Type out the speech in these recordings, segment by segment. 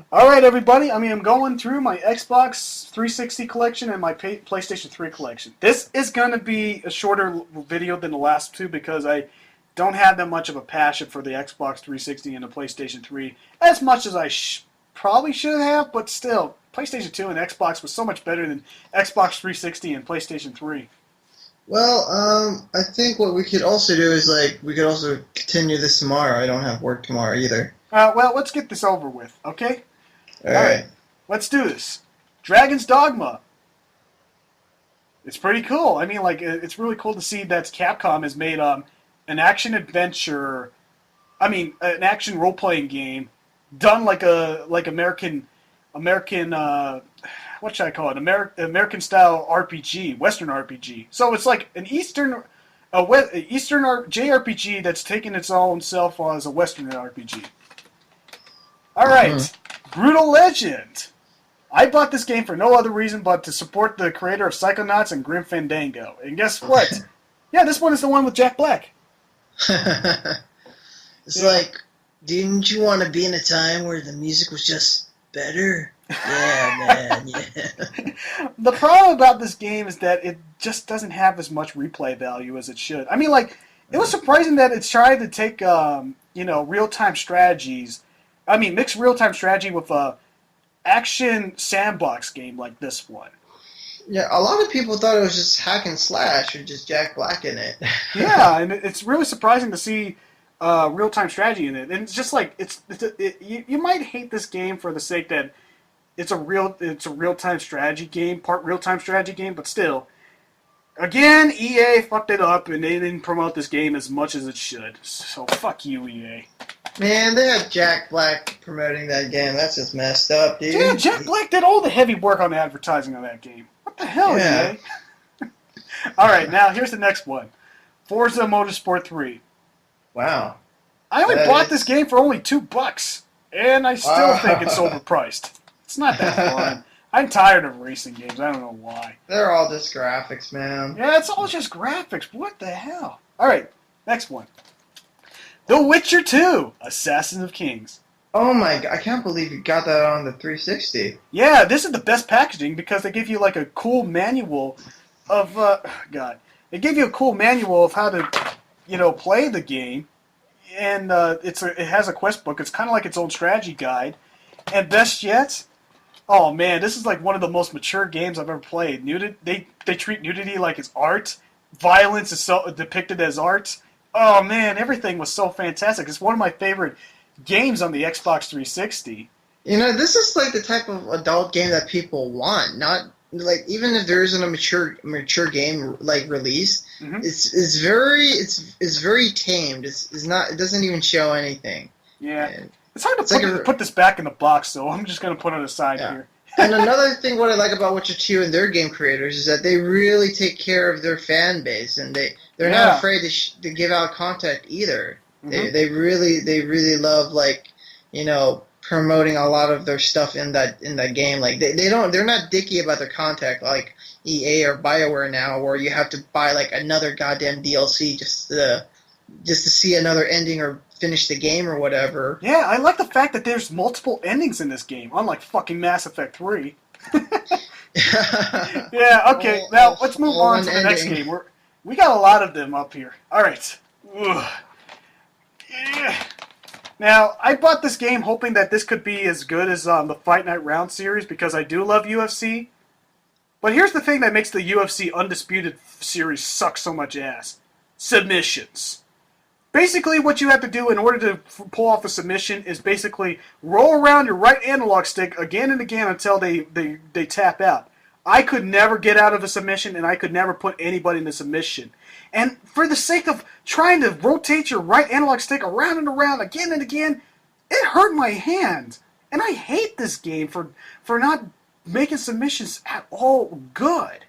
All right, everybody. I'm going through my Xbox 360 collection and my PlayStation 3 collection. This is going to be a shorter video than the last two because I don't have that much of a passion for the Xbox 360 and the PlayStation 3 as much as I probably should have, but still, PlayStation 2 and Xbox was so much better than Xbox 360 and PlayStation 3. Well, I think what we could also do is, we could also continue this tomorrow. I don't have work tomorrow either. Well, let's get this over with, okay? All right, let's do this. Dragon's Dogma. It's pretty cool. It's really cool to see that Capcom has made an action adventure. An action role playing game done like American. What should I call it? American style RPG, Western RPG. So it's like an Eastern JRPG that's taken its own self as a Western RPG. All right. Brutal Legend. I bought this game for no other reason but to support the creator of Psychonauts and Grim Fandango. And guess what? Yeah, this one is the one with Jack Black. It's like, didn't you want to be in a time where the music was just better? Yeah, man, yeah. The problem about this game is that it just doesn't have as much replay value as it should. It was surprising that it's tried to take, real-time strategies. Mix real-time strategy with a action sandbox game like this one. Yeah, a lot of people thought it was just hack and slash or just Jack Black in it. Yeah, and it's really surprising to see real-time strategy in it. And it's just like you might hate this game for the sake that it's a real-time strategy game, part real-time strategy game, but still. Again, EA fucked it up and they didn't promote this game as much as it should. So fuck you, EA. Man, they had Jack Black promoting that game. That's just messed up, dude. Dude, Jack Black did all the heavy work on the advertising of that game. What the hell, yeah. EA? Alright, now here's the next one. Forza Motorsport 3. Wow. I only bought this game for only $2, and I still think it's overpriced. It's not that fun. I'm tired of racing games. I don't know why. They're all just graphics, man. Yeah, it's all just graphics. What the hell? Alright, next one. The Witcher 2, Assassin of Kings. Oh my god, I can't believe you got that on the 360. Yeah, this is the best packaging because they give you like a cool manual of, They give you a cool manual of how to, play the game. And it has a quest book. It's kind of like its own strategy guide. And best yet, oh man, this is like one of the most mature games I've ever played. They treat nudity like it's art. Violence is so depicted as art. Oh man, everything was so fantastic. It's one of my favorite games on the Xbox 360. This is like the type of adult game that people want. Not like even if there isn't a mature game like released, it's very tamed. It's not. It doesn't even show anything. Yeah, it's hard to put this back in the box, so I'm just gonna put it aside here. And another thing, what I like about Witcher 2 and their game creators is that they really take care of their fan base, and they're not afraid to give out content either. They really love promoting a lot of their stuff in that game. Like they're not dicky about their content like EA or BioWare now, where you have to buy like another goddamn DLC just to see another ending or finish the game or whatever. Yeah, I like the fact that there's multiple endings in this game, unlike fucking Mass Effect 3. Yeah, okay, now let's move on to the next game. We got a lot of them up here. Alright. Yeah. Now, I bought this game hoping that this could be as good as the Fight Night Round series because I do love UFC. But here's the thing that makes the UFC Undisputed series suck so much ass. Submissions. Basically, what you have to do in order to pull off a submission is basically roll around your right analog stick again and again until they tap out. I could never get out of a submission, and I could never put anybody in a submission. And for the sake of trying to rotate your right analog stick around and around again and again, it hurt my hand. And I hate this game for not making submissions at all good.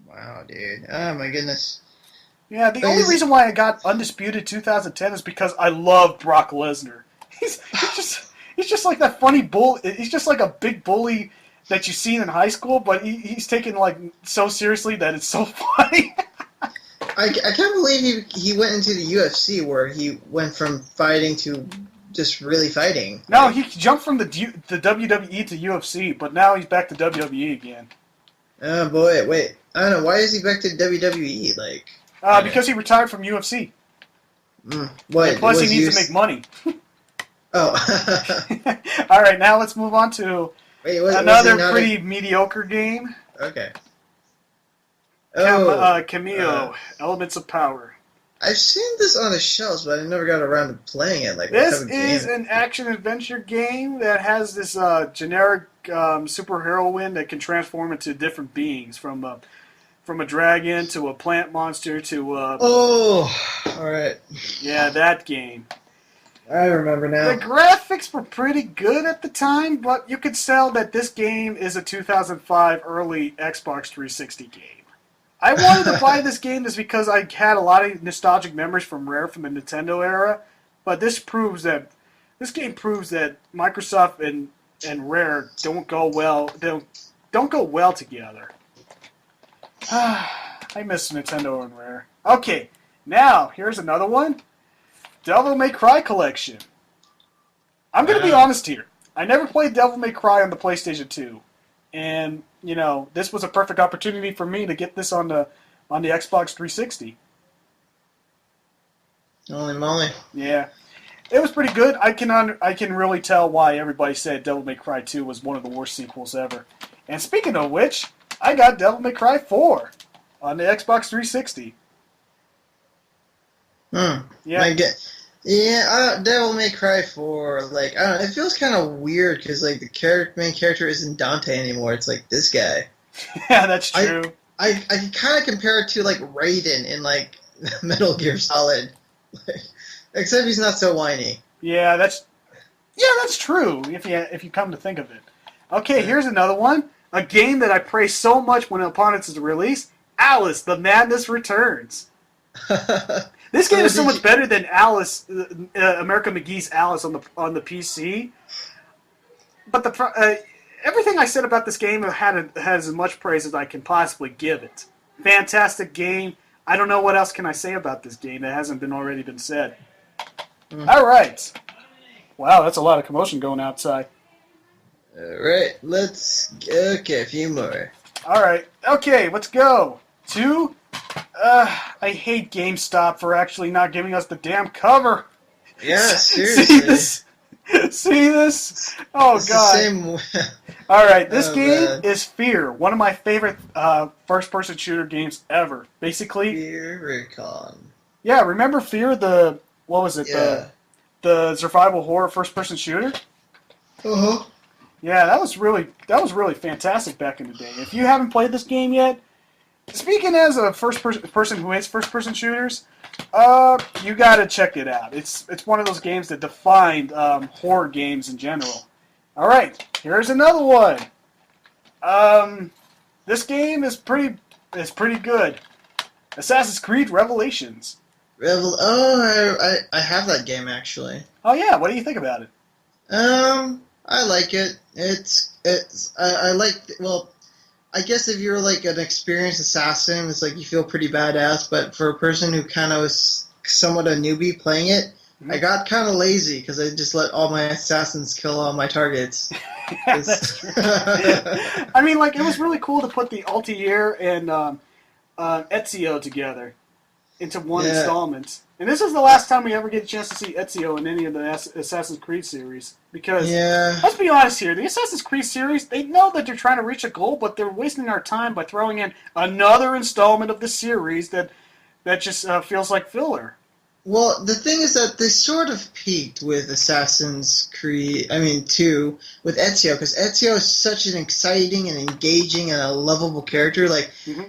Wow, dude. Oh, my goodness. Yeah, the only reason why I got Undisputed 2010 is because I love Brock Lesnar. He's just like that funny bull. He's just like a big bully that you've seen in high school, but he's taken like so seriously that it's so funny. I can't believe he went into the UFC where he went from fighting to just really fighting. No, he jumped from the WWE to UFC, but now he's back to WWE again. Oh boy, wait. I don't know. Why is he back to WWE? Because he retired from UFC. What? And plus, he needs to make money. Oh. All right, now let's move on to another pretty mediocre game. Okay. Cameo, Elements of Power. I've seen this on the shelves, but I never got around to playing it. This is an action-adventure game that has this generic superheroine that can transform into different beings, from a dragon to a plant monster to... alright. Yeah, that game. I remember now. The graphics were pretty good at the time, but you could tell that this game is a 2005 early Xbox 360 game. I wanted to buy this game just because I had a lot of nostalgic memories from Rare from the Nintendo era, but this game proves that Microsoft and Rare don't go well together. I miss Nintendo and Rare. Okay, now here's another one. Devil May Cry Collection. I'm going to be honest here. I never played Devil May Cry on the PlayStation 2. And, this was a perfect opportunity for me to get this on the Xbox 360. Holy moly. Yeah. It was pretty good. I can really tell why everybody said Devil May Cry 2 was one of the worst sequels ever. And speaking of which, I got Devil May Cry 4 on the Xbox 360. Yeah. Devil May Cry 4, I don't know, it feels kind of weird because, the main character isn't Dante anymore. It's, this guy. Yeah, that's true. I can kind of compare it to, Raiden in, Metal Gear Solid. Except he's not so whiny. Yeah, that's true, if you come to think of it. Okay, here's another one. A game that I praised so much upon its release, Alice, The Madness Returns. This game is so much better than Alice, America McGee's Alice on the PC. But everything I said about this game has as much praise as I can possibly give it. Fantastic game. I don't know what else can I say about this game that hasn't already been said. All right. Wow, that's a lot of commotion going outside. All right, a few more. All right, okay, let's go to. I hate GameStop for actually not giving us the damn cover. Yeah, seriously. See this? Oh, it's God. The same... All right, this game is Fear, one of my favorite first-person shooter games ever. Basically... Fear Recon. Yeah, remember Fear, what was it? Yeah. The survival horror first-person shooter? Uh-huh. Yeah, that was really fantastic back in the day. If you haven't played this game yet, speaking as a person who hates first-person shooters, you gotta check it out. It's one of those games that defined horror games in general. All right, here's another one. This game is pretty good. Assassin's Creed Revelations. I have that game actually. Oh yeah, what do you think about it? I like it. I like. Well, I guess if you're an experienced assassin, it's you feel pretty badass. But for a person who kind of was somewhat a newbie playing it, I got kind of lazy because I just let all my assassins kill all my targets. Yeah, that's true. I mean, it was really cool to put the Altair and Ezio together into one installment. And this is the last time we ever get a chance to see Ezio in any of the Assassin's Creed series. Because, let's be honest here, the Assassin's Creed series, they know that they're trying to reach a goal, but they're wasting our time by throwing in another installment of the series that just feels like filler. Well, the thing is that they sort of peaked with Assassin's Creed, 2, with Ezio, because Ezio is such an exciting and engaging and a lovable character.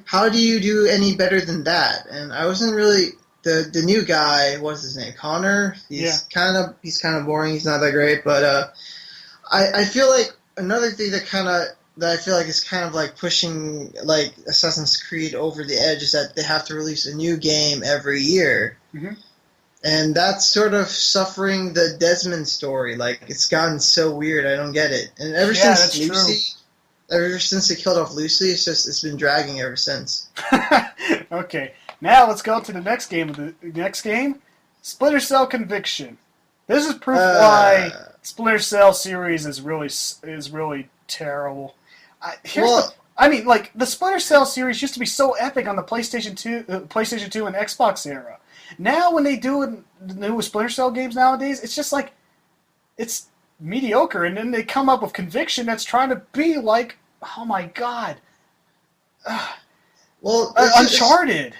How do you do any better than that? And I wasn't really... The new guy, what's his name? Connor? He's kind of boring, he's not that great, but I feel like another thing that I feel like is kind of pushing Assassin's Creed over the edge is that they have to release a new game every year. Mm-hmm. And that's sort of suffering the Desmond story. It's gotten so weird, I don't get it. And ever since they killed off Lucy, it's been dragging ever since. Okay. Now let's go to the next game. Splinter Cell Conviction. This is proof why Splinter Cell series is really terrible. The Splinter Cell series used to be so epic on the PlayStation 2 and Xbox era. Now when they do the new Splinter Cell games nowadays, it's just like it's mediocre, and then they come up with Conviction that's trying to be like, oh my god, Uncharted.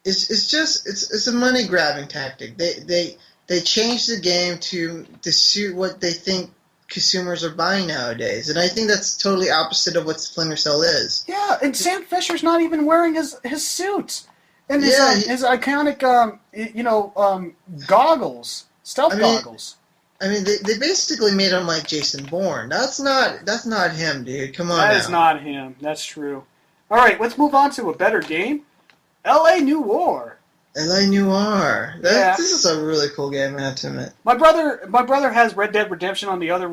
It's a money grabbing tactic. They change the game to suit what they think consumers are buying nowadays, and I think that's totally opposite of what Splinter Cell is. Yeah, and Sam Fisher's not even wearing his suit and his iconic goggles, goggles. I mean, they basically made him like Jason Bourne. That's not him, dude. Come on. That is not him. That's true. All right, let's move on to a better game. L.A. Noire. L.A. Noire. This is a really cool game, I have to admit. My brother has Red Dead Redemption on the other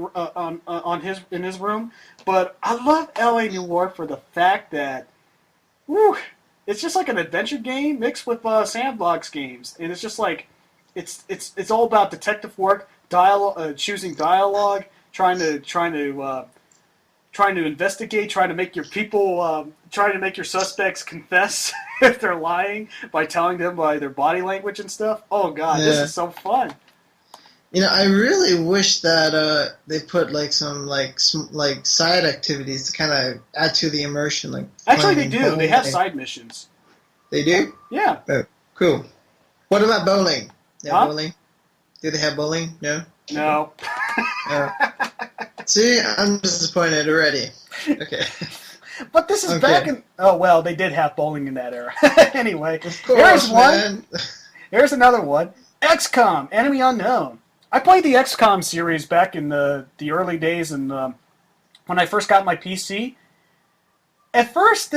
in his room, but I love L.A. Noire for the fact that, it's just like an adventure game mixed with sandbox games, and it's just like, it's all about detective work, choosing dialogue, trying to investigate, trying to make your suspects confess if they're lying by telling them by their body language and stuff. Oh god, This is so fun. I really wish that they put some side activities to kind of add to the immersion. Actually, they do. Bowling. They have side missions. They do? Yeah. Oh, cool. What about bowling? Huh? Bowling? Do they have bowling? No. No. See, I'm disappointed already. Okay. But this is back in... Oh, well, they did have bowling in that era. Anyway, of course, here's one. Here's another one. XCOM, Enemy Unknown. I played the XCOM series back in the early days and when I first got my PC. At first,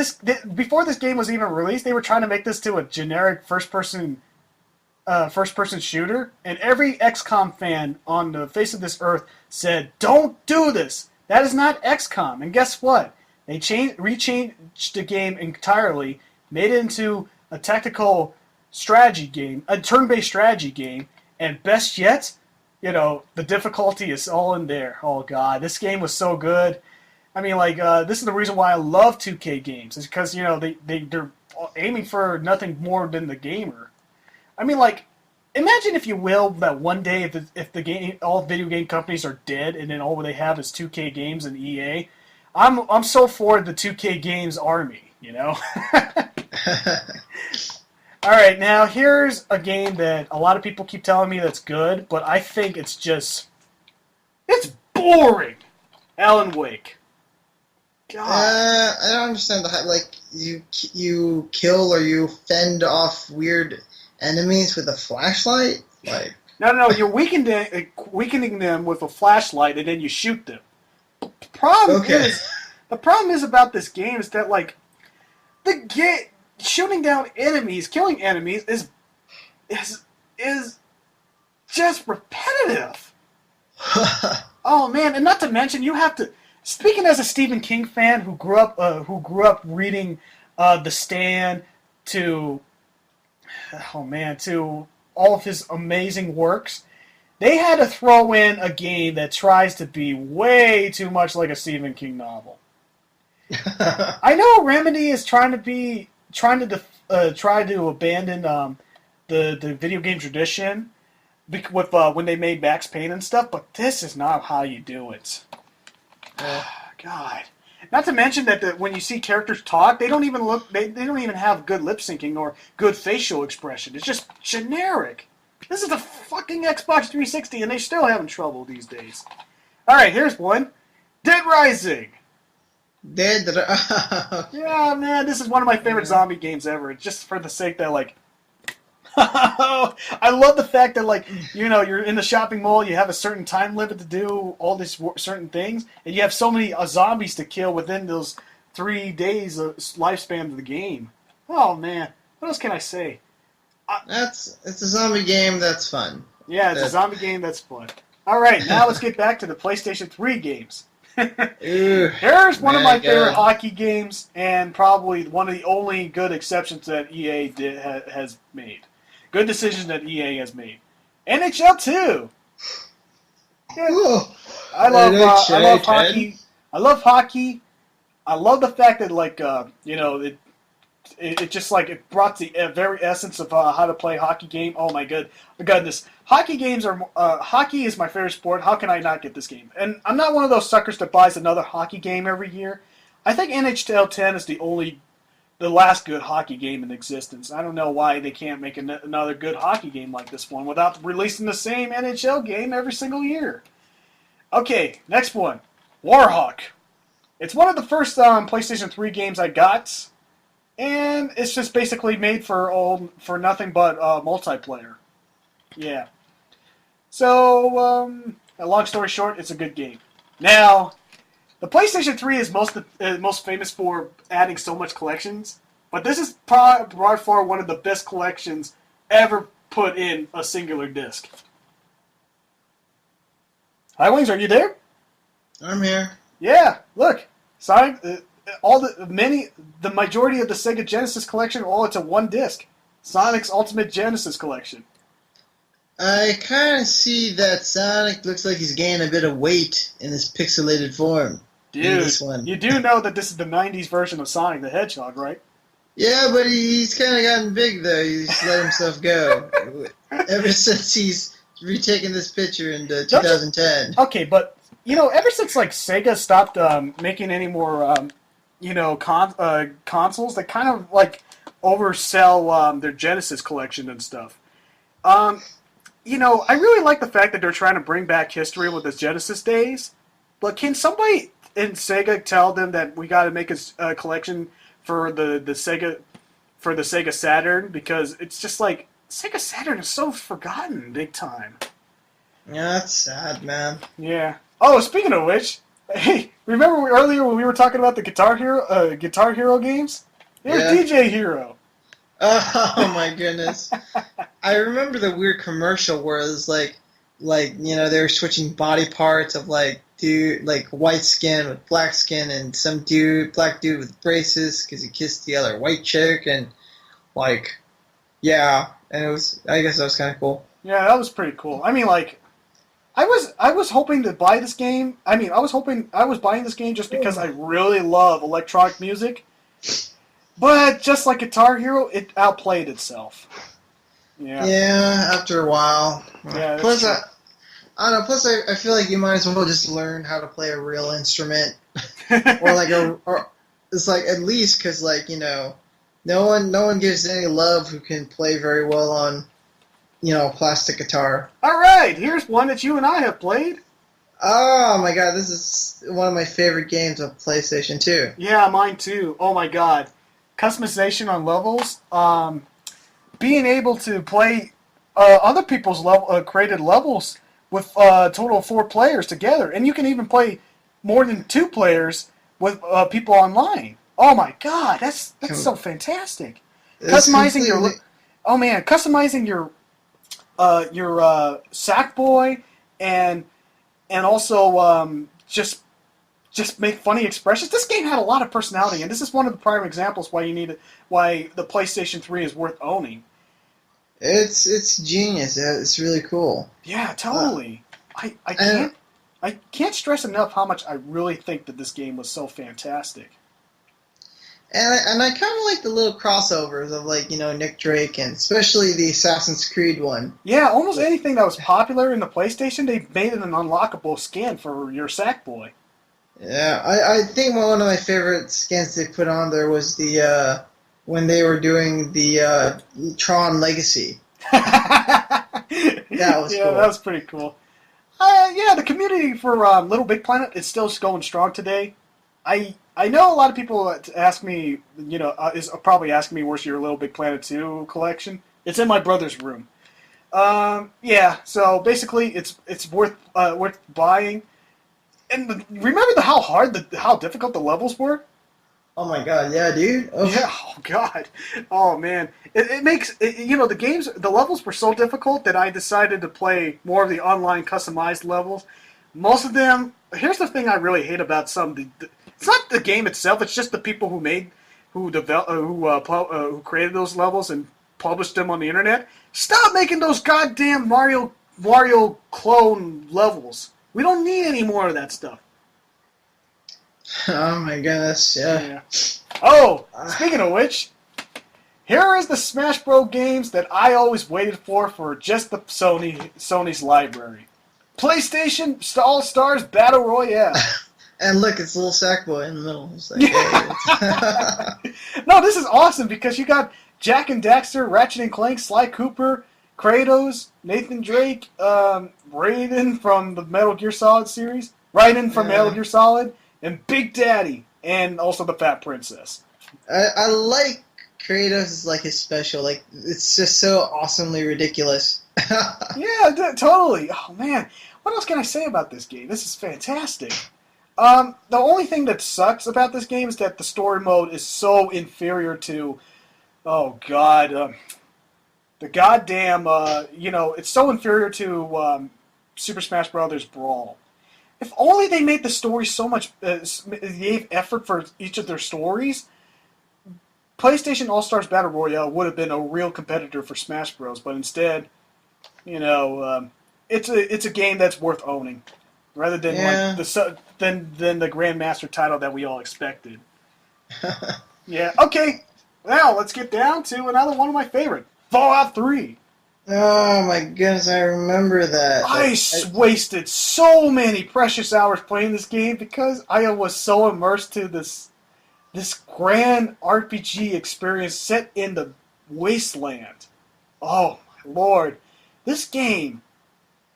before this game was even released, they were trying to make this to a generic first-person shooter, and every XCOM fan on the face of this earth said, "Don't do this. That is not XCOM." And guess what? They rechanged the game entirely, made it into a tactical strategy game, a turn-based strategy game, and best yet, the difficulty is all in there. Oh god, this game was so good. I mean, this is the reason why I love 2K games, is because they're aiming for nothing more than the gamer. I mean, imagine, if you will, that one day if all video game companies are dead and then all they have is 2K games and EA. I'm so for the 2K games army, All right, now here's a game that a lot of people keep telling me that's good, but I think it's boring. Alan Wake. God. I don't understand the hype. You kill or you fend off weird enemies with a flashlight? No, you're weakening them with a flashlight and then you shoot them. The problem is about this game is that shooting down enemies, killing enemies is just repetitive. Oh man, and not to mention you have to. Speaking as a Stephen King fan who grew up reading The Stand to all of his amazing works, they had to throw in a game that tries to be way too much like a Stephen King novel. I know Remedy is trying to abandon the video game tradition with when they made Max Payne and stuff, but this is not how you do it. God. Not to mention that when you see characters talk, they don't even have good lip syncing or good facial expression. It's just generic. This is the fucking Xbox 360, and they're still having trouble these days. All right, here's one: Dead Rising. Yeah, man, this is one of my favorite zombie games ever. Just for the sake that I love the fact that you're in the shopping mall, you have a certain time limit to do all these certain things, and you have so many zombies to kill within those 3 days of lifespan of the game. Oh man, what else can I say? It's a zombie game that's fun. Yeah, it's a zombie game that's fun. All right, now let's get back to the PlayStation 3 games. Here's one of my favorite hockey games, and probably one of the only good exceptions that EA has made. Good decisions that EA has made. NHL 2. Oh, I love hockey. I love hockey. I love hockey. I love the fact that it just like it brought the very essence of how to play a hockey game. Oh my goodness! Hockey is my favorite sport. How can I not get this game? And I'm not one of those suckers that buys another hockey game every year. I think NHL 10 is the last good hockey game in existence. I don't know why they can't make another good hockey game like this one without releasing the same NHL game every single year. Okay, next one, Warhawk. It's one of the first PlayStation 3 games I got. And it's just basically made for nothing but multiplayer. Yeah. So, long story short, it's a good game. Now, the PlayStation 3 is most famous for adding so much collections, but this is by far one of the best collections ever put in a singular disc. Hi, Wings, are you there? I'm here. Yeah, look, Sonic. The majority of the Sega Genesis collection, all it's a one disc. Sonic's Ultimate Genesis collection. I kind of see that Sonic looks like he's gaining a bit of weight in this pixelated form. Dude, this one. You do know that this is the 90s version of Sonic the Hedgehog, right? Yeah, but he's kind of gotten big, though. He's let himself go. Ever since he's retaken this picture in 2010. Okay, but, ever since, Sega stopped making any more... consoles that kind of oversell their Genesis collection and stuff. I really like the fact that they're trying to bring back history with the Genesis days. But can somebody in Sega tell them that we got to make a collection for the Sega Saturn, because it's just like Sega Saturn is so forgotten big time. Yeah, that's sad, man. Yeah. Oh, speaking of which. Hey, remember earlier when we were talking about the Guitar Hero games? Here's DJ Hero. Oh my goodness! I remember the weird commercial where it was they were switching body parts of white skin with black skin, and some black dude with braces because he kissed the other white chick, and and I guess that was kind of cool. Yeah, that was pretty cool. I mean, I was hoping to buy this game. I was buying this game just because I really love electronic music. But just like Guitar Hero, it outplayed itself. Yeah. Yeah, after a while. Yeah. Plus, I don't know. Plus, I feel like you might as well just learn how to play a real instrument, or it's at least because no one gives any love who can play very well on. Plastic guitar. All right, here's one that you and I have played. Oh my god, this is one of my favorite games of PlayStation 2. Yeah, mine too. Oh my god. Customization on levels. Being able to play other people's created levels with a total of 4 players together. And you can even play more than 2 players with people online. Oh my god, that's so fantastic. Customizing your Sackboy and also just make funny expressions. This game had a lot of personality, and this is one of the prime examples why the PlayStation 3 is worth owning. It's genius. It's really cool. Yeah, totally. I can't stress enough how much I really think that this game was so fantastic. And I kind of like the little crossovers of Nick Drake, and especially the Assassin's Creed one. Yeah, almost anything that was popular in the PlayStation, they made it an unlockable skin for your Sackboy. Yeah, I think one of my favorite skins they put on there was the when they were doing the Tron Legacy. That was cool. That was pretty cool. The community for Little Big Planet is still going strong today. I know a lot of people ask me, is probably asking me, where's your Little Big Planet 2 collection? It's in my brother's room. So basically it's worth buying. And remember how difficult the levels were? Oh my god, yeah, dude. Oh. Yeah, oh god. Oh man. The levels were so difficult that I decided to play more of the online customized levels. Most of them, here's the thing I really hate about some. It's not the game itself. It's just the people who created those levels and published them on the internet. Stop making those goddamn Mario Mario clone levels. We don't need any more of that stuff. Oh my goodness, yeah. Oh, speaking of which, here is the Smash Bros. Games that I always waited for just the Sony's library. PlayStation All Stars Battle Royale. And look, it's a little Sackboy in the middle. It's like, hey, No, this is awesome because you got Jak and Daxter, Ratchet and Clank, Sly Cooper, Kratos, Nathan Drake, Raiden from the Metal Gear Solid series, Raiden from Metal Gear Solid, and Big Daddy, and also the Fat Princess. I like Kratos, like his special. Like, it's just so awesomely ridiculous. Yeah, totally. Oh man, what else can I say about this game? This is fantastic. The only thing that sucks about this game is that the story mode is so inferior to, oh god, the goddamn, it's so inferior to Super Smash Bros. Brawl. If only they made the story so much, gave effort for each of their stories, PlayStation All-Stars Battle Royale would have been a real competitor for Smash Bros. But instead, it's a game that's worth owning, rather than like the Grandmaster title that we all expected. Yeah. Okay. Now let's get down to another one of my favorite, Fallout 3. Oh my goodness, I remember that. I wasted so many precious hours playing this game because I was so immersed to this grand RPG experience set in the wasteland. Oh my lord, this game.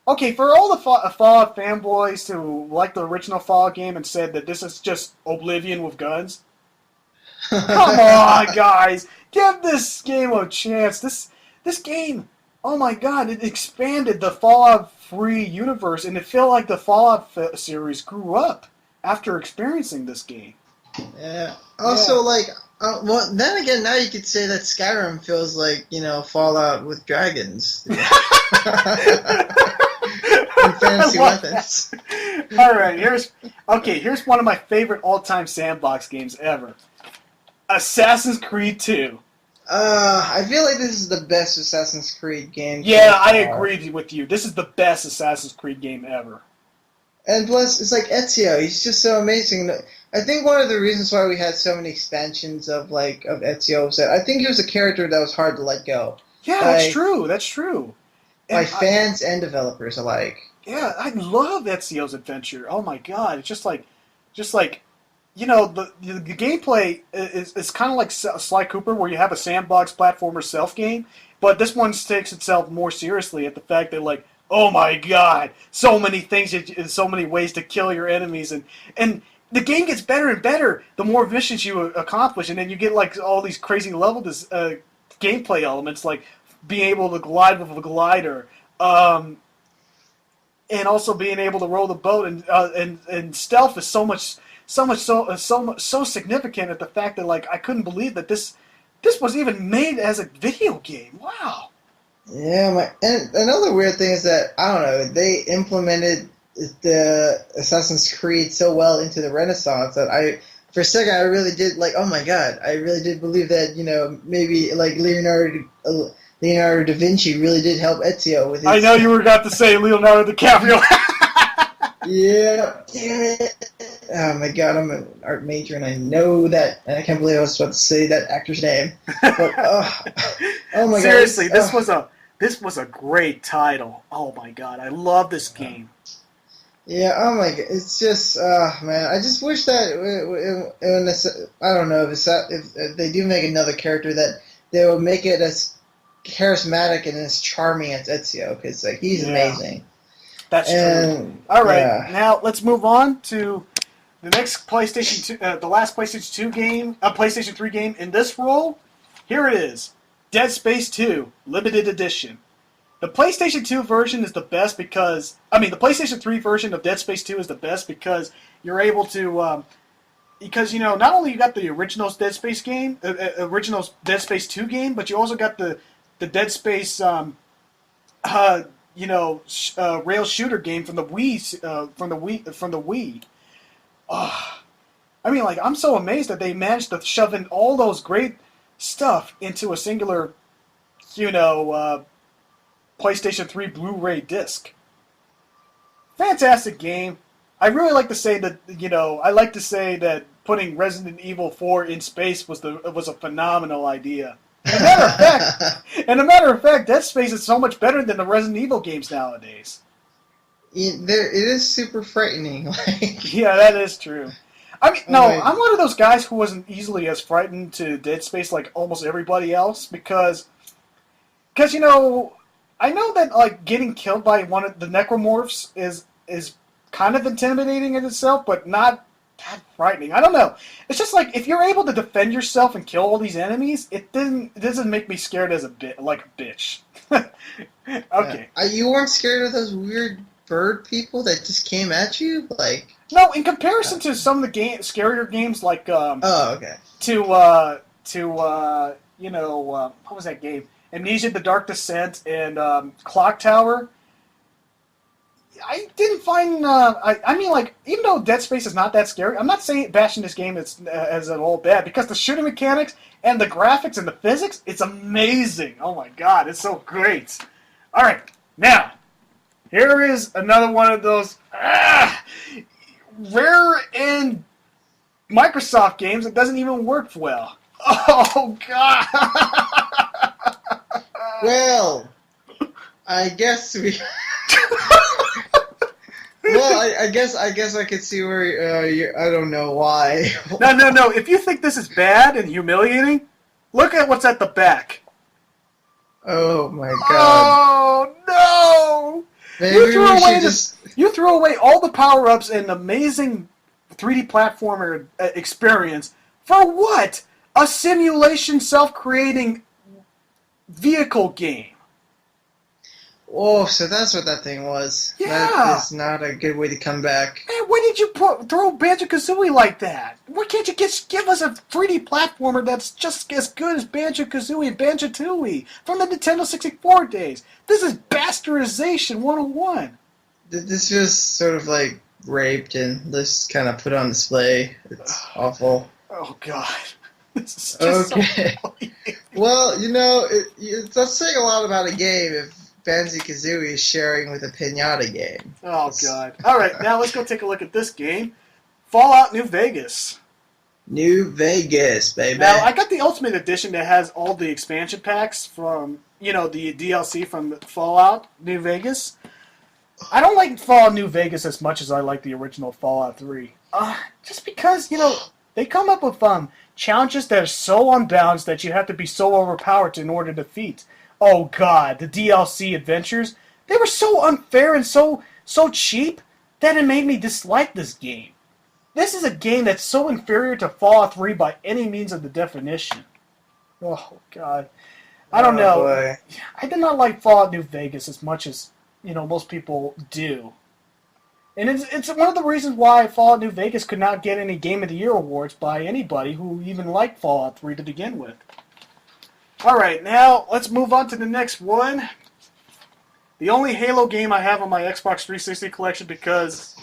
Okay, for all the Fallout fanboys who like the original Fallout game and said that this is just Oblivion with guns, come on, guys, give this game a chance. This game. Oh my god, it expanded the Fallout 3 universe, and it felt like the Fallout series grew up after experiencing this game. Yeah. Also, well, then again, now you could say that Skyrim feels like, Fallout with dragons. And fantasy weapons. Alright, here's one of my favorite all-time sandbox games ever. Assassin's Creed 2. I feel like this is the best Assassin's Creed game. Yeah, I agree with you. This is the best Assassin's Creed game ever. And plus, it's like Ezio. He's just so amazing. I think one of the reasons why we had so many expansions of Ezio was that I think he was a character that was hard to let go. Yeah, that's true. That's true. By fans and developers alike. Yeah, I love Ezio's adventure. Oh my god, it's just like, the gameplay is kind of like Sly Cooper, where you have a sandbox platformer self game, but this one takes itself more seriously at the fact that oh my god, so many things, so many ways to kill your enemies, and the game gets better and better the more missions you accomplish, and then you get all these crazy level gameplay elements like being able to glide with a glider, and also being able to row the boat, and stealth is so significant at the fact that I couldn't believe that this was even made as a video game. Wow. Yeah, and another weird thing is that I don't know, they implemented the Assassin's Creed so well into the Renaissance that for a second I really did oh my god, I really did believe that maybe Leonardo da Vinci really did help Ezio with his... I know you were about to say Leonardo DiCaprio. Yeah, damn it. Oh my god, I'm an art major and I know that, and I can't believe I was about to say that actor's name. But, oh my god. Seriously, this was a great title. Oh my god, I love this game. Yeah, oh my god, it's just, man, I just wish that, I don't know, if they do make another character, that they will make it as charismatic and as charming as Ezio, because he's amazing. That's true. All right, now let's move on to the next PlayStation 2, the last PlayStation 2 game, PlayStation 3 game in this roll. Here it is, Dead Space 2 Limited Edition. The PlayStation 2 version is the best because the PlayStation 3 version of Dead Space 2 is the best because you're able to not only you got the original Dead Space game, original Dead Space 2 game, but you also got the Dead Space rail shooter game from the Wii. I'm so amazed that they managed to shove in all those great stuff into a singular, PlayStation 3 Blu-ray disc. Fantastic game. I really like to say that, I like to say that putting Resident Evil 4 in space was a phenomenal idea. And a matter of fact, Dead Space is so much better than the Resident Evil games nowadays. It is super frightening. Yeah, that is true. I mean, no, I'm one of those guys who wasn't easily as frightened to Dead Space like almost everybody else because I know that like getting killed by one of the necromorphs is kind of intimidating in itself, but not that frightening. I don't know. It's just like if you're able to defend yourself and kill all these enemies, it doesn't make me scared as a bitch. Okay. You weren't scared of those weird bird people that just came at you, like? No, in comparison to some of the scarier games, like okay. What was that game? Amnesia: The Dark Descent and Clock Tower. I didn't find. I mean, like, even though Dead Space is not that scary, I'm not saying bashing this game as at all bad because the shooting mechanics and the graphics and the physics, it's amazing. Oh my god, it's so great. All right, now here is another one of those rare in Microsoft games that doesn't even work well. Oh god. Well, I guess we. Well, I guess I could see where I don't know why. No. If you think this is bad and humiliating, look at what's at the back. Oh my god! Oh no! Maybe You threw away all the power-ups and amazing 3D platformer experience for what? A simulation self-creating vehicle game. Oh, so that's what that thing was. Yeah. That is not a good way to come back. Man, why did you throw Banjo-Kazooie like that? Why can't you just give us a 3D platformer that's just as good as Banjo-Kazooie and Banjo-Tooie from the Nintendo 64 days? This is bastardization 101. This was sort of like raped and just kind of put on display. It's awful. Oh, God. This is just okay. So well, that's saying a lot about a game if Banjo-Kazooie is sharing with a Pinata game. Oh, God. All right, now let's go take a look at this game. Fallout New Vegas. New Vegas, baby. Now, I got the Ultimate Edition that has all the expansion packs from, the DLC from Fallout New Vegas. I don't like Fallout New Vegas as much as I like the original Fallout 3. Just because, they come up with challenges that are so unbalanced that you have to be so overpowered in order to defeat. Oh god, the DLC adventures, they were so unfair and so cheap that it made me dislike this game. This is a game that's so inferior to Fallout 3 by any means of the definition. Oh god. I don't know. Boy. I did not like Fallout New Vegas as much as, most people do. And it's one of the reasons why Fallout New Vegas could not get any Game of the Year awards by anybody who even liked Fallout 3 to begin with. Alright, now let's move on to the next one. The only Halo game I have on my Xbox 360 collection because,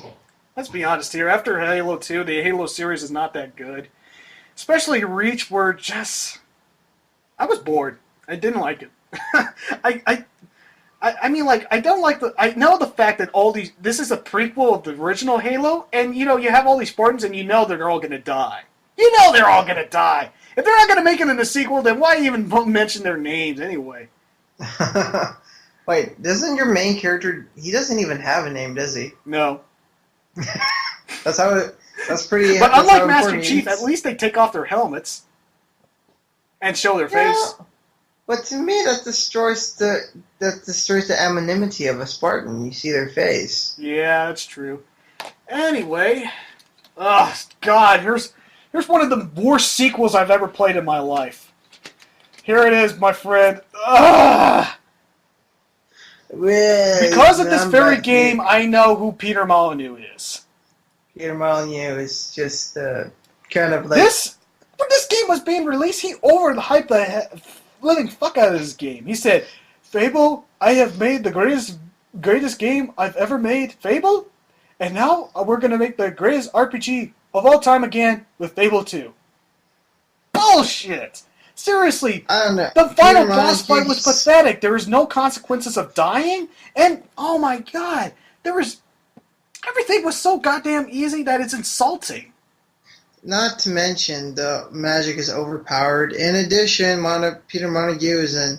let's be honest here, after Halo 2, the Halo series is not that good. Especially Reach were just... I was bored. I didn't like it. I mean, like, I don't like the... I know the fact that all these... This is a prequel of the original Halo, and, you have all these Spartans, and they're all going to die. They're all going to die. If they're not going to make it in the sequel, then why even mention their names anyway? Wait, doesn't your main character... He doesn't even have a name, does he? No. That's pretty... But unlike Master Chief, at least they take off their helmets and show their face. But to me, that destroys the anonymity of a Spartan. You see their face. Yeah, that's true. Anyway, oh god, here's one of the worst sequels I've ever played in my life. Here it is, my friend. Ugh. Because of this very game, I know who Peter Molyneux is. Peter Molyneux is just kind of like... When this game was being released, he overhyped the living fuck out of this game. He said, Fable, I have made the greatest game I've ever made, Fable, and now we're going to make the greatest RPG of all time again with Fable 2. Bullshit! Seriously, I don't know. the final Peter boss fight was Montague's pathetic. There was no consequences of dying, and oh my god, there was everything was so goddamn easy that it's insulting. Not to mention, the magic is overpowered. In addition, Peter Montague is an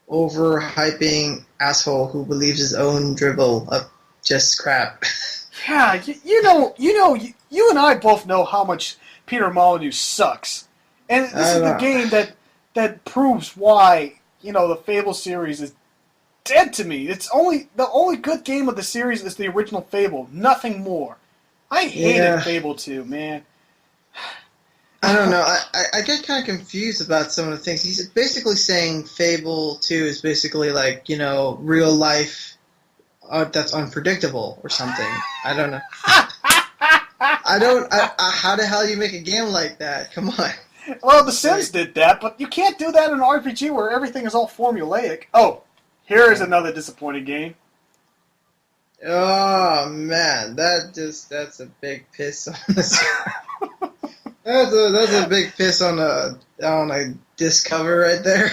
overhyping asshole who believes his own dribble of just crap. Yeah, you and I both know how much Peter Molyneux sucks, and this I is the know. game that proves why the Fable series is dead to me. It's the only good game of the series is the original Fable, nothing more. I hated Yeah. Fable 2, man. I don't know. I get kind of confused about some of the things. He's basically saying Fable 2 is basically like, real life that's unpredictable or something. I don't know. How the hell do you make a game like that? Come on. Well, The Sims did that, but you can't do that in an RPG where everything is all formulaic. Oh, here is another disappointing game. Oh, man. That's a big piss on this. That's a big piss on a disc cover right there.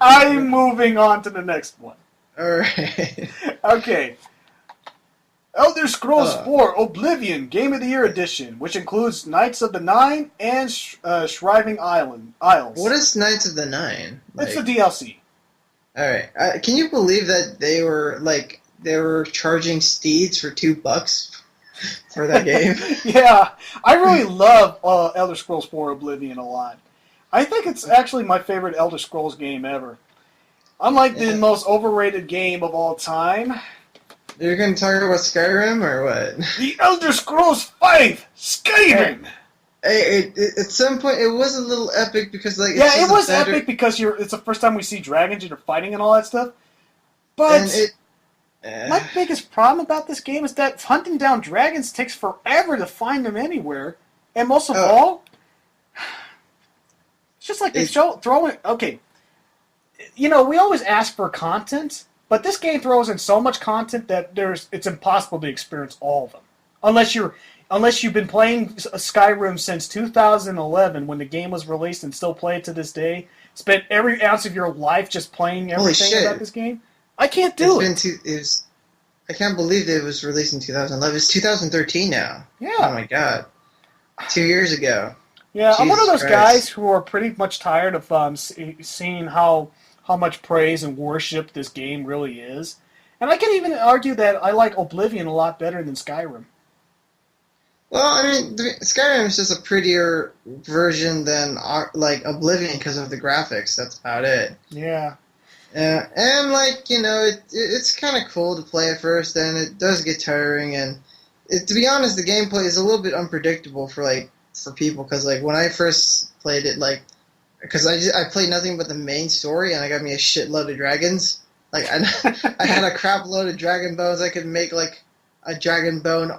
I'm moving on to the next one. Alright. Okay. Elder Scrolls 4 Oblivion Game of the Year Edition, which includes Knights of the Nine and Shriving Isles. What is Knights of the Nine? It's the DLC. Alright. Can you believe that they were charging steeds for $2 for that game? Yeah, I really love Elder Scrolls 4 Oblivion a lot. I think it's actually my favorite Elder Scrolls game ever. Unlike the most overrated game of all time. You're going to talk about Skyrim or what? The Elder Scrolls 5 Skyrim! Hey, at some point, it was a little epic because, like, it was epic because it's the first time we see dragons and you're fighting and all that stuff. But my biggest problem about this game is that hunting down dragons takes forever to find them anywhere. And most of all, it's just like they throw in... Okay, we always ask for content, but this game throws in so much content that it's impossible to experience all of them. Unless you've been playing Skyrim since 2011 when the game was released and still play it to this day, spent every ounce of your life just playing everything about this game. I can't do it. I can't believe it was released in 2011. It's 2013 now. Yeah. Oh my god. 2 years ago. Yeah, Jesus I'm one of those Christ. guys who are pretty much tired of seeing how much praise and worship this game really is. And I can even argue that I like Oblivion a lot better than Skyrim. Well, I mean, Skyrim is just a prettier version than Oblivion because of the graphics. That's about it. Yeah. And it's kind of cool to play at first, and it does get tiring. And to be honest, the gameplay is a little bit unpredictable for people because when I first played it, because I played nothing but the main story, and I got me a shitload of dragons. I had a crap load of dragon bones. I could make a dragon bone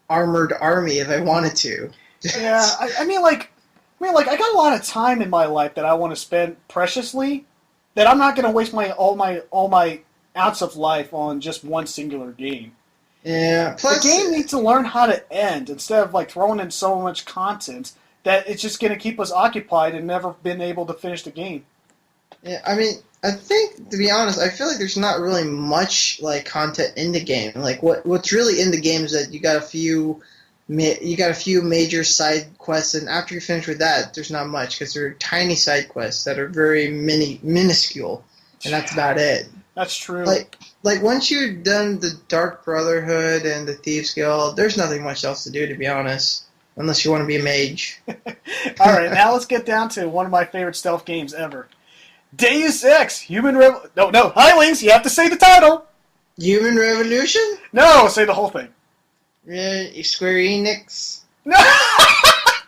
armored army if I wanted to. Yeah, I mean, I got a lot of time in my life that I want to spend preciously. That I'm not going to waste all my ounce of life on just one singular game. Yeah. Plus, the game needs to learn how to end instead of throwing in so much content that it's just going to keep us occupied and never been able to finish the game. Yeah, I mean, I think, to be honest, I feel like there's not really much content in the game. What's really in the game is that you got a few major side quests, and after you finish with that, there's not much because they're tiny side quests that are very minuscule, and that's about it. That's true. Once you've done the Dark Brotherhood and the Thieves Guild, there's nothing much else to do, to be honest, unless you want to be a mage. All right, now let's get down to one of my favorite stealth games ever. Deus Ex, Human Revolution. No, Highlings, you have to say the title. Human Revolution? No, say the whole thing. Yeah, Square Enix. No,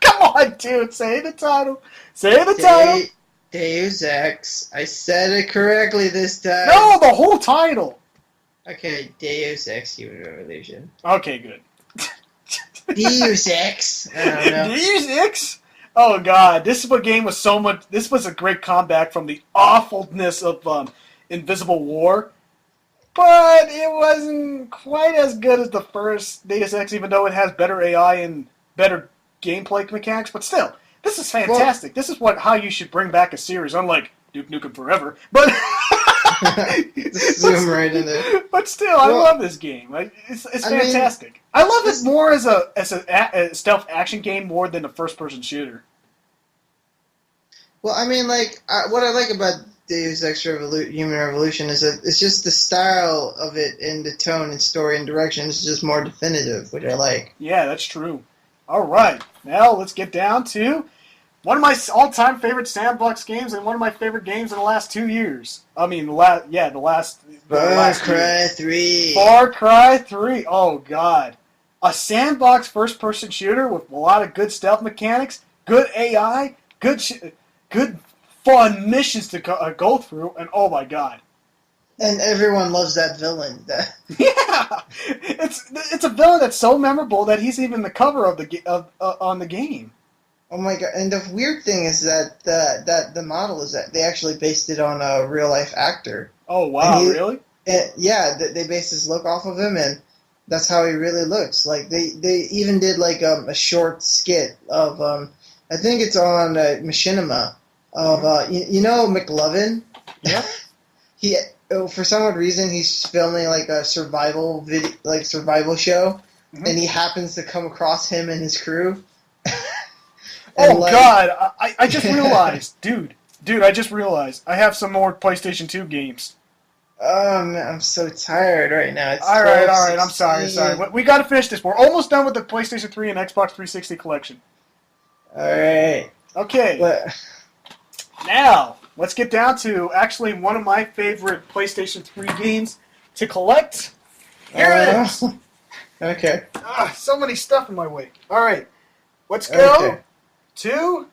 come on, dude, say the title. Say the title. Deus Ex. I said it correctly this time. No, the whole title. Okay, Deus Ex Human Revolution. Okay, good. Deus Ex. I don't know. Deus Ex? Oh god, this game was so much. This was a great comeback from the awfulness of Invisible War, but it wasn't quite as good as the first Deus Ex, even though it has better AI and better gameplay mechanics, but still, this is fantastic. This is how you should bring back a series, unlike Duke Nukem Forever. But zoom right in there. But still, I love this game. Like, it's fantastic. I love it more as a stealth action game more than a first-person shooter. Well, I mean, like, what I like about Deus Ex Human Revolution is that it's just the style of it and the tone and story and direction is just more definitive, which I like. Yeah, that's true. All right, now let's get down to one of my all-time favorite sandbox games and one of my favorite games in the last 2 years. I mean, the last Far Cry 3. Far Cry 3. Oh, God. A sandbox first-person shooter with a lot of good stealth mechanics, good AI, good fun missions to go through, and oh, my God. And everyone loves that villain. Yeah! It's a villain that's so memorable that he's even the cover of on the game. Oh my god! And the weird thing is that the model is that they actually based it on a real life actor. Oh wow! Really? Yeah, they based his look off of him, and that's how he really looks. Like they even did like a short skit of I think it's on Machinima of you know McLovin. Yeah. He for some odd reason he's filming like a survival show, and he happens to come across him and his crew. Oh, like, God, I just realized, dude, I just realized I have some more PlayStation 2 games. Oh, man, I'm so tired right now. It's all right, I'm sorry. We got to finish this. We're almost done with the PlayStation 3 and Xbox 360 collection. All right. Okay. Now, let's get down to actually one of my favorite PlayStation 3 games to collect. Here it is. Okay. So many stuff in my way. All right, let's go. To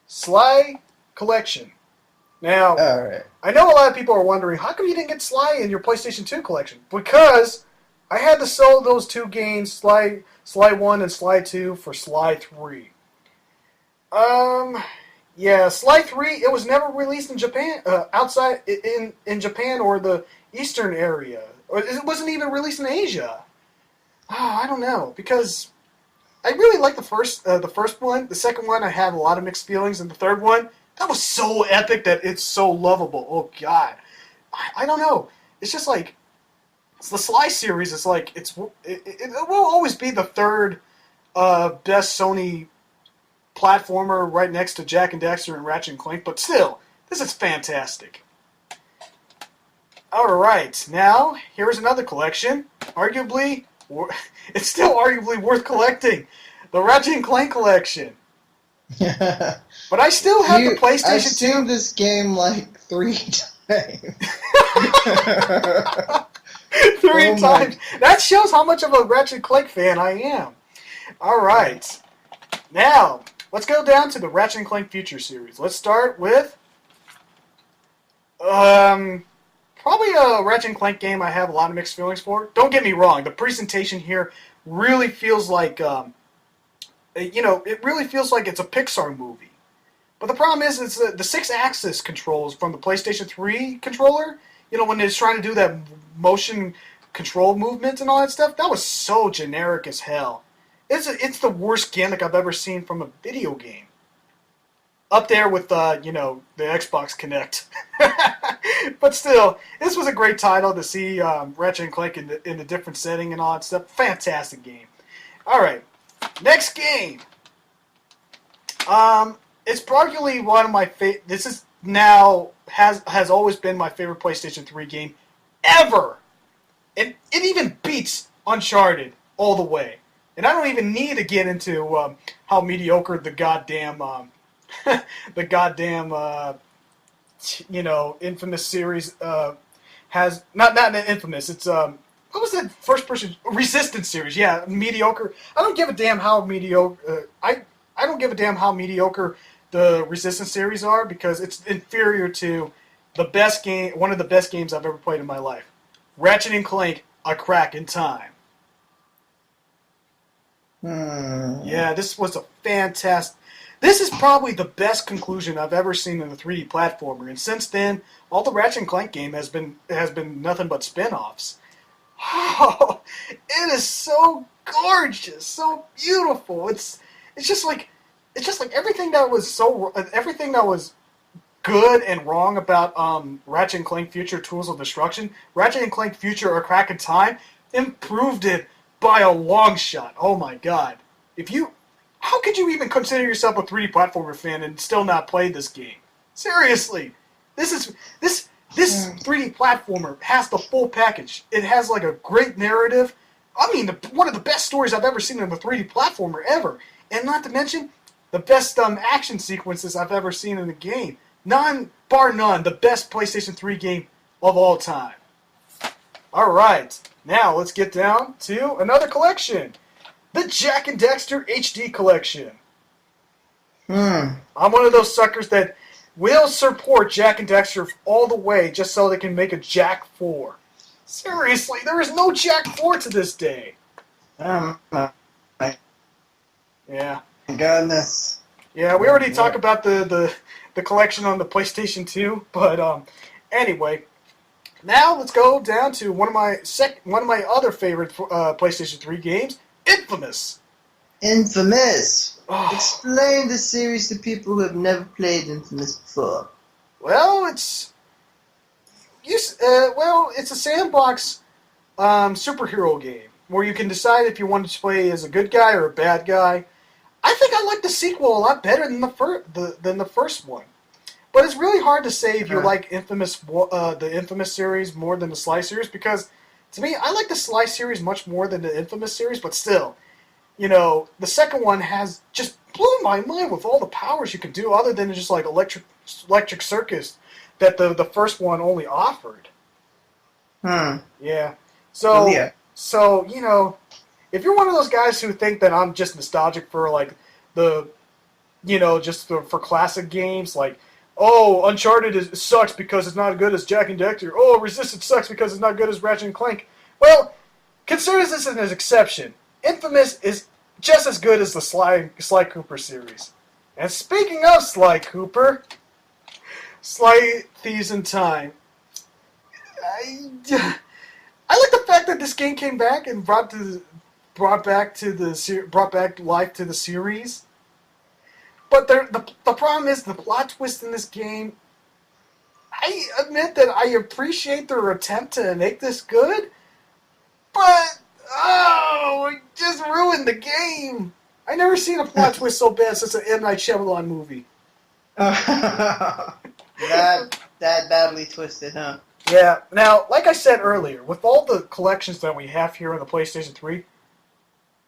Sly Collection. Now, I know a lot of people are wondering, how come you didn't get Sly in your PlayStation 2 collection? Because I had to sell those two games, Sly 1 and Sly 2, for Sly 3. Yeah, Sly 3, it was never released in Japan, outside, in Japan or the Eastern area. Or it wasn't even released in Asia. I don't know, because I really like the first one. The second one, I had a lot of mixed feelings, and the third one, that was so epic that it's so lovable. Oh God, I don't know. It's just like the Sly series. It's like it will always be the third best Sony platformer, right next to Jak and Daxter and Ratchet and Clank. But still, this is fantastic. All right, now here's another collection. It's still arguably worth collecting. The Ratchet and Clank collection. But I still have the PlayStation 2. I've seen this game like 3 times. 3 times. That shows how much of a Ratchet and Clank fan I am. All right. Now, let's go down to the Ratchet and Clank Future series. Let's start with probably a Ratchet and Clank game I have a lot of mixed feelings for. Don't get me wrong. The presentation here really feels like, it really feels like it's a Pixar movie. But the problem is the 6-axis controls from the PlayStation 3 controller, when it's trying to do that motion control movement and all that stuff, that was so generic as hell. It's the worst gimmick I've ever seen from a video game. Up there with, the Xbox Kinect. But still, this was a great title to see Ratchet and Clank in a different setting and all that stuff. Fantastic game. All right, next game. It's arguably one of my favorite. This is now has always been my favorite PlayStation 3 game ever. It even beats Uncharted all the way. And I don't even need to get into how mediocre the goddamn Infamous series has. Not Infamous. It's what was that first person Resistance series? Yeah, mediocre. I don't give a damn how mediocre. I don't give a damn how mediocre the Resistance series are, because it's inferior to the best game, one of the best games I've ever played in my life. Ratchet and Clank: A Crack in Time. Yeah, this was a fantastic. This is probably the best conclusion I've ever seen in a 3D platformer, and since then, all the Ratchet and Clank game has been nothing but spin-offs. Oh, it is so gorgeous, so beautiful. it's just like everything that was good and wrong about Ratchet and Clank Future Tools of Destruction. Ratchet and Clank Future A Crack in Time improved it by a long shot. Oh my god! How could you even consider yourself a 3D platformer fan and still not play this game? Seriously, this 3D platformer has the full package. It has like a great narrative. I mean, one of the best stories I've ever seen in a 3D platformer ever, and not to mention the best action sequences I've ever seen in a game. Bar none, the best PlayStation 3 game of all time. Alright, now let's get down to another collection. The Jak and Daxter HD Collection. I'm one of those suckers that will support Jak and Daxter all the way just so they can make a Jak 4. Seriously, there is no Jak 4 to this day. My Yeah. goodness. Yeah, we already talked about the collection on the PlayStation 2, but anyway, now let's go down to one of my other favorite PlayStation 3 games, Infamous. Infamous. Oh. Explain the series to people who have never played Infamous before. Well, it's a sandbox superhero game where you can decide if you want to play as a good guy or a bad guy. I think I like the sequel a lot better than the first one. But it's really hard to say if you like the Infamous series more than the Sly series, because to me, I like the Sly series much more than the Infamous series, but still, the second one has just blew my mind with all the powers you can do other than just like electric circus that the first one only offered. Yeah. So, if you're one of those guys who think that I'm just nostalgic for like for classic games, like, oh, Uncharted sucks because it's not as good as Jak and Daxter. Oh, Resistance sucks because it's not good as Ratchet and Clank. Well, consider this as an exception. Infamous is just as good as the Sly Cooper series. And speaking of Sly Cooper, Sly Thieves in Time. I like the fact that this game came back and brought back life to the series. But the problem is the plot twist in this game. I admit that I appreciate their attempt to make this good, but it just ruined the game. I never seen a plot twist so bad since an M. Night Shyamalan movie. that badly twisted, huh? Yeah. Now, like I said earlier, with all the collections that we have here on the PlayStation 3,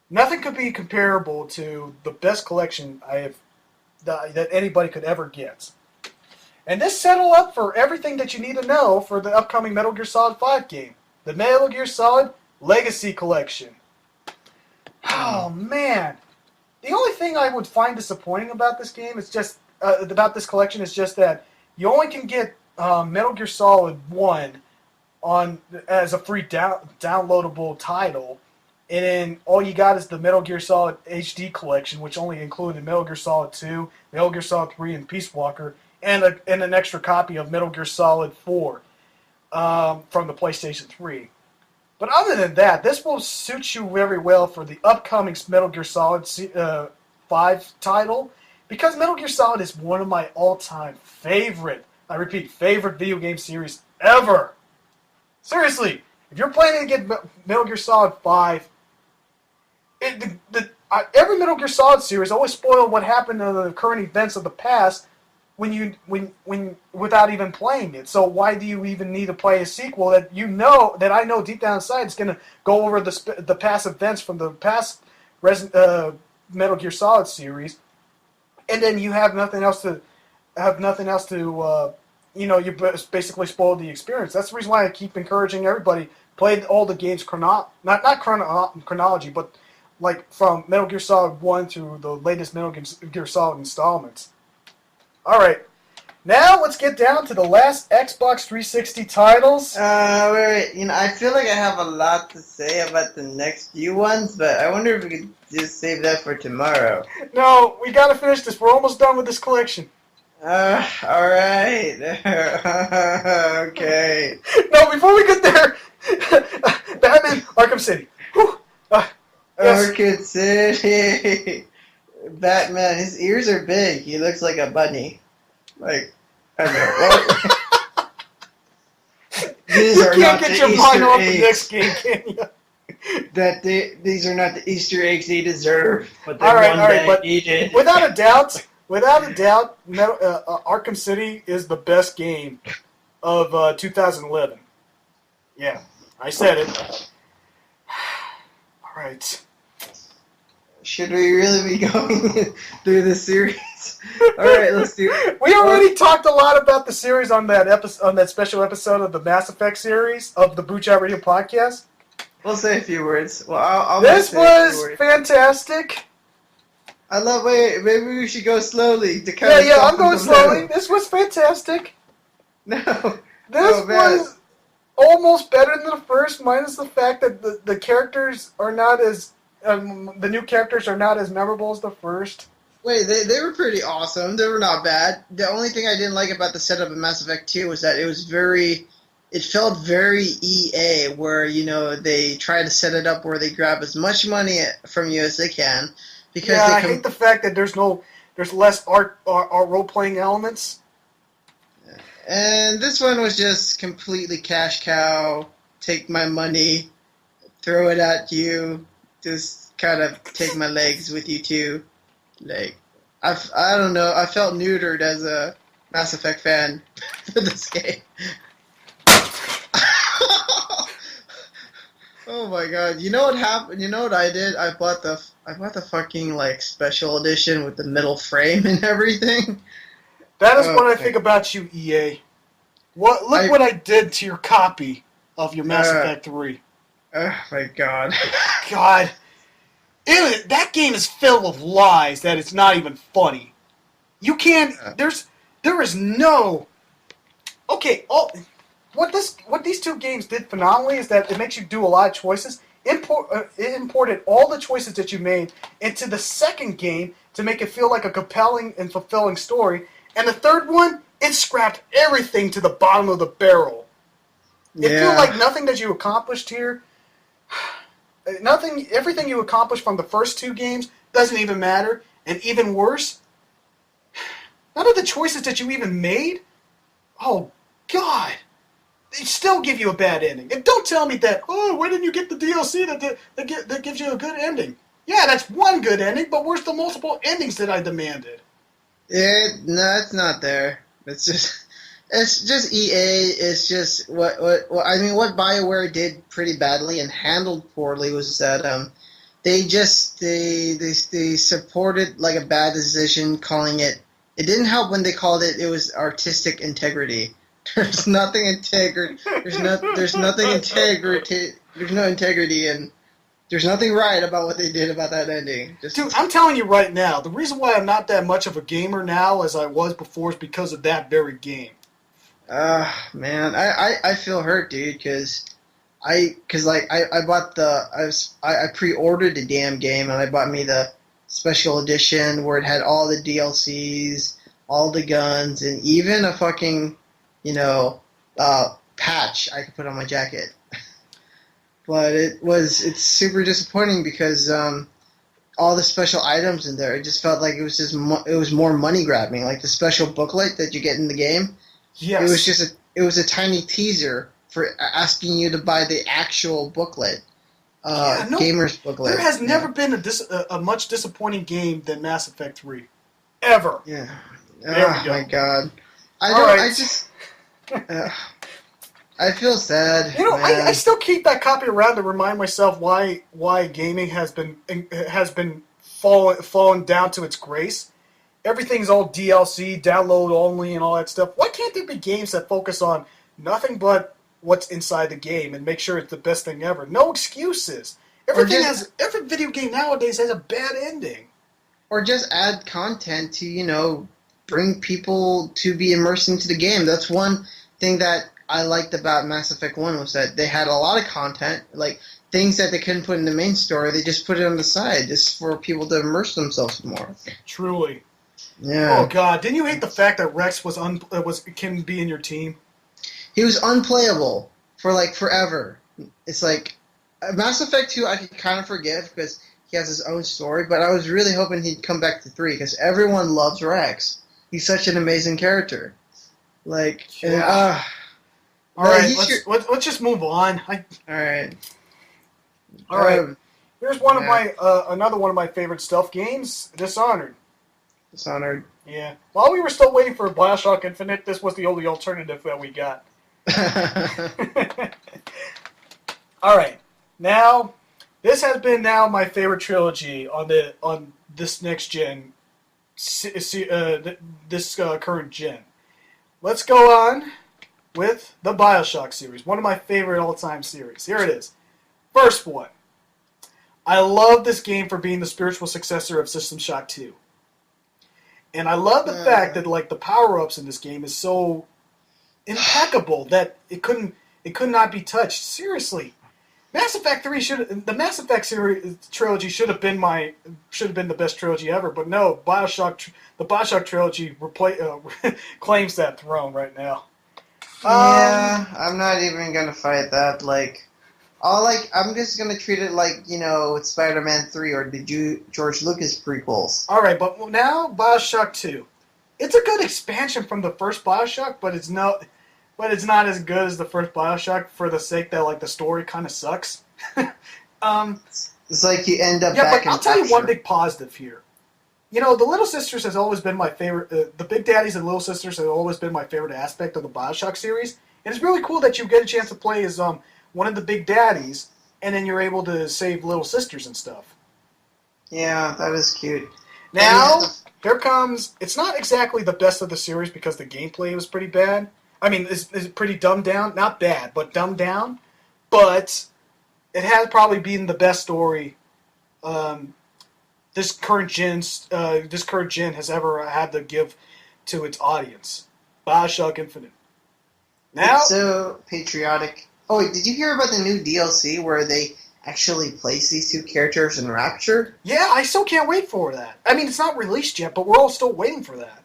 nothing could be comparable to the best collection that anybody could ever get. And this set all up for everything that you need to know for the upcoming Metal Gear Solid 5 game, the Metal Gear Solid Legacy Collection. Oh man, the only thing I would find disappointing about this game is just about this collection is just that you only can get Metal Gear Solid 1 as a free downloadable title. And then all you got is the Metal Gear Solid HD collection, which only included Metal Gear Solid 2, Metal Gear Solid 3, and Peace Walker, and an extra copy of Metal Gear Solid 4 from the PlayStation 3. But other than that, this will suit you very well for the upcoming Metal Gear Solid 5 title, because Metal Gear Solid is one of my all-time favorite video game series ever. Seriously, if you're planning to get Metal Gear Solid 5, every Metal Gear Solid series always spoiled what happened to the current events of the past without even playing it. So why do you even need to play a sequel that I know deep down inside is going to go over the past events from the past Metal Gear Solid series, and then you have nothing else to you basically spoiled the experience. That's the reason why I keep encouraging everybody play all the games not chronology, but like from Metal Gear Solid 1 to the latest Metal Gear Solid installments. Alright, now let's get down to the last Xbox 360 titles. Wait. I feel like I have a lot to say about the next few ones, but I wonder if we could just save that for tomorrow. No, we gotta finish this. We're almost done with this collection. Alright. Okay. No, before we get there, Batman Arkham City. Whew. Yes. Arkham City. Batman, his ears are big. He looks like a bunny. Like, I don't know. These You are can't not get the your mind Easter off the next eggs game, can you? these are not the Easter eggs they deserve, but they All one right, day but needed. without a doubt, Arkham City is the best game of 2011. Yeah, I said it. All right. Should we really be going through this series? All right, let's do. We already talked a lot about the series on that episode, on that special episode of the Mass Effect series of the Boot Chat Radio podcast. We'll say a few words. Well, I'll This say a few was words. fantastic. I love. Wait, maybe we should go slowly to kind Yeah, of yeah, I'm soften going the slowly. blow. This was fantastic. No. This Oh, man. was almost better than the first, minus the fact that the characters are not as the new characters are not as memorable as the first. Wait, they were pretty awesome. They were not bad. The only thing I didn't like about the setup of Mass Effect 2 was that it felt very EA, where, you know, they try to set it up where they grab as much money from you as they can. Because Yeah, I hate the fact that there's less art or role playing elements. And this one was just completely cash cow, take my money, throw it at you, just kind of take my legs with you too. Like, I don't know, I felt neutered as a Mass Effect fan for this game. Oh my god! You know what happened? You know what I did? I bought the fucking like special edition with the metal frame and everything. That is Oh, what I think about you, EA. Look what I did to your copy of your Mass Effect 3. Oh my god! God, that game is filled with lies that it's not even funny. You can't. There is no. Okay. What these two games did phenomenally is that it makes you do a lot of choices. It imported all the choices that you made into the second game to make it feel like a compelling and fulfilling story. And the third one, it scrapped everything to the bottom of the barrel. It feels like nothing that you accomplished here. Everything you accomplished from the first two games doesn't even matter. And even worse, none of the choices that you even made. Oh God. They still give you a bad ending. And don't tell me that, oh, why didn't you get the DLC that gives you a good ending? Yeah, that's one good ending, but where's the multiple endings that I demanded? No, it's not there. It's just EA. It's just what I mean. What BioWare did pretty badly and handled poorly was that they supported like a bad decision, calling it. It didn't help when they called it. It was artistic integrity. There's nothing integrity. There's nothing integrity. There's no integrity, and there's nothing right about what they did about that ending. Dude, I'm telling you right now, the reason why I'm not that much of a gamer now as I was before is because of that very game. Man, I feel hurt, dude, because I bought I pre-ordered the damn game, and I bought me the special edition where it had all the DLCs, all the guns, and even a fucking patch I could put on my jacket. But it's super disappointing because all the special items in there, it just felt like it was more money grabbing. Like the special booklet that you get in the game, yes, it was a tiny teaser for asking you to buy the actual booklet, gamer's booklet. There has never been a much disappointing game than Mass Effect 3, ever. Yeah. There we go. My god. I feel sad. You know, I still keep that copy around to remind myself why gaming has been falling down to its grace. Everything's all DLC, download only, and all that stuff. Why can't there be games that focus on nothing but what's inside the game and make sure it's the best thing ever? No excuses. Every video game nowadays has a bad ending. Or just add content to bring people to be immersed into the game. That's one thing that I liked about Mass Effect 1 was that they had a lot of content, like things that they couldn't put in the main story. They just put it on the side just for people to immerse themselves more. Truly. Yeah. Oh God! Didn't you hate the fact that Rex can be in your team? He was unplayable for like forever. It's like Mass Effect 2 I could kind of forgive because he has his own story, but I was really hoping he'd come back to 3 because everyone loves Rex. He's such an amazing character. Like, yeah. All right, let's just move on. All right. All right. Here's one of my another one of my favorite stealth games, Dishonored. Dishonored. Yeah. While we were still waiting for BioShock Infinite, this was the only alternative that we got. All right. Now, this has been my favorite trilogy on this next gen, this current gen. Let's go on with the BioShock series, one of my favorite all-time series. Here it is. First one. I love this game for being the spiritual successor of System Shock 2. And I love the fact that like the power-ups in this game is so impeccable that it could not be touched. Seriously. Mass Effect 3 the Mass Effect series trilogy should have been the best trilogy ever, but no, the BioShock trilogy claims that throne right now. Yeah, I'm not even gonna fight that. I'm just gonna treat it like it's Spider-Man 3 or the George Lucas prequels. All right, but now BioShock 2. It's a good expansion from the first BioShock, but it's not as good as the first BioShock for the sake that like the story kind of sucks. It's like you end up. Yeah, but I'll tell you one big positive here. The Little Sisters has always been my favorite. The Big Daddies and Little Sisters have always been my favorite aspect of the BioShock series, and it's really cool that you get a chance to play as one of the Big Daddies, and then you're able to save Little Sisters and stuff. Yeah, that is cute. Now, here comes. It's not exactly the best of the series because the gameplay was pretty bad. I mean, it's pretty dumbed down. Not bad, but dumbed down. But it has probably been the best story this current gen has ever had to give to its audience. BioShock Infinite. Now, it's so patriotic. Oh, wait, did you hear about the new DLC where they actually place these two characters in Rapture? Yeah, I still can't wait for that. I mean, it's not released yet, but we're all still waiting for that.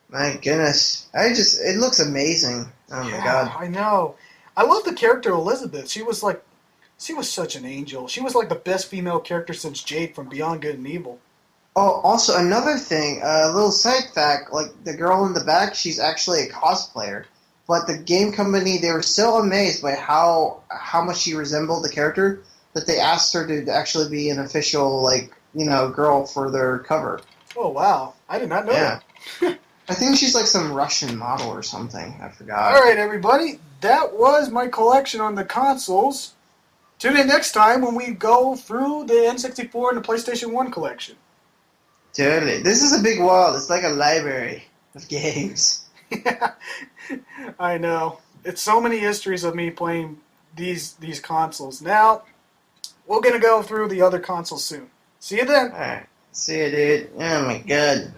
My goodness. It looks amazing. Oh my god. I know. I love the character Elizabeth. She was such an angel. She was like the best female character since Jade from Beyond Good and Evil. Oh, also another thing, a little side fact, like the girl in the back, she's actually a cosplayer. But the game company, they were so amazed by how much she resembled the character that they asked her to actually be an official, girl for their cover. Oh, wow. I did not know that. I think she's like some Russian model or something. I forgot. All right, everybody. That was my collection on the consoles. Tune in next time when we go through the N64 and the PlayStation 1 collection. Totally. This is a big wall. It's like a library of games. Yeah, I know. It's so many histories of me playing these consoles. Now, we're going to go through the other consoles soon. See you then. All right. See you, dude. Oh, my God.